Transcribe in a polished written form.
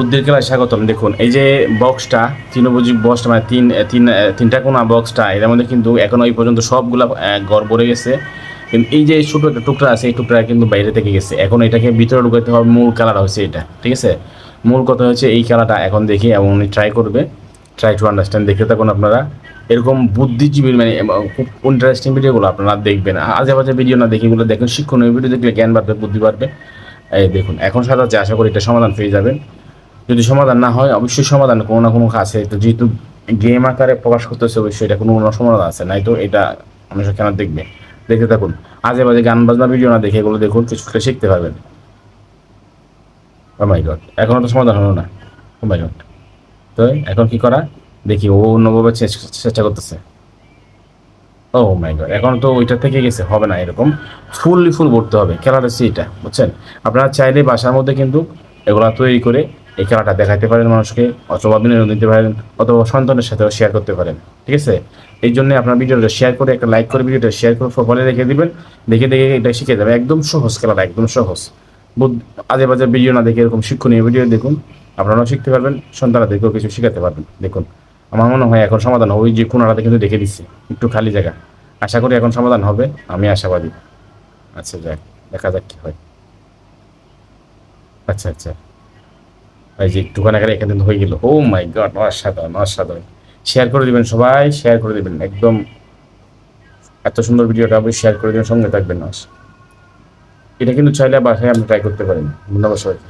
বুদ্ধির খেলায় স্বাগতম। দেখুন এই যে বক্সটা তৃণভোজী বক্সটা মানে তিনটা কোনা বক্সটা এর মধ্যে কিন্তু এখন ওই পর্যন্ত সবগুলা ঘর ভরে গেছে, কিন্তু এই যে ছোটো একটা টুকরা আছে এই টুকরা কিন্তু বাইরে থেকে গেছে। এখন এটাকে ভিতরে ঢুকাতে হবে, মূল কালার হচ্ছে এটা, ঠিক আছে। মূল কথা হচ্ছে এই খেলাটা এখন দেখি এবং উনি ট্রাই করবে, ট্রাই টু আন্ডারস্ট্যান্ড। দেখতে থাকুন আপনারা, এরকম বুদ্ধিজীবী মানে খুব ইন্টারেস্টিং ভিডিওগুলো আপনারা দেখবেন, আজে বাজে ভিডিও না দেখে এগুলো দেখুন, শিক্ষণীয় ভিডিও দেখলে জ্ঞান বাড়বে, বুদ্ধি বাড়বে। এই দেখুন এখন সাজাচ্ছে, আশা করি এটা সমাধান পেয়ে যাবেন। যদি সমাধান না হয় অবশ্যই সমাধান কোনো না কোনো আছে, তো যেহেতু গেম আকারে প্রকাশ করতেছে অবশ্যই এটা কোনো না সমাধান আছে, নাই তো এটা মানুষের কেন দেখবে। দেখতে থাকুন, আজে বাজে গান বাজনা ভিডিও না দেখে এগুলো দেখুন, কিছু শিখতে পারবেন। ও মাই গড, এখনো তো সমাধান হলো না। ও মাই গড, তো এখন কি করা দেখি, ও অন্যভাবে চেষ্টা করতেছে। ও মাই গড, এখন তো ওইটা থেকে গেছে, হবে না, এরকম ফুল ভরতে হবে। খেলাটা হচ্ছে এটা, বুঝছেন। আপনারা চাইলে বাসার মধ্যে কিন্তু এগুলা তৈরি করে এই খেলাটা দেখাইতে পারেন মানুষকে, অথবা বিনোদন দিতে পারেন, অথবা সন্তানের সাথেও শেয়ার করতে পারেন, ঠিক আছে। এই জন্য আপনার ভিডিওটা শেয়ার করে, একটা লাইক করে ভিডিওটা শেয়ার করে ফলে রেখে দিবেন, দেখে দেখে এটা শিখে যাবে। একদম সহজ খেলাটা, একদম সহজ। আজে বাজে ভিডিও না দেখে এরকম শিক্ষণীয় ভিডিও দেখুন, আপনারাও শিখতে পারবেন, সন্তানদেরকেও কিছু শিখাতে পারবেন। দেখুন আমার মনে হয় এখন সমাধান হবে। ওই যে কোনাটাতে কিন্তু দেখে দিচ্ছি একটু খালি জায়গা, আশা করি এখন সমাধান হবে, আমি আশাবাদী। আচ্ছা যাক, দেখা যাক কি হয়। আচ্ছা আচ্ছা, এই যে একটুখানি আগে এখানে হয়ে গেল। ও মাই গড, অসাধারণ অসাধারণ। শেয়ার করে দিবেন, সবাই শেয়ার করে দিবেন, একদম এত সুন্দর ভিডিওটা অবশ্যই শেয়ার করে দিবেন, সঙ্গে থাকবেন। এটা কিন্তু চাইলে বাসায় আপনি ট্রাই করতে পারেন। ধন্যবাদ সবাইকে।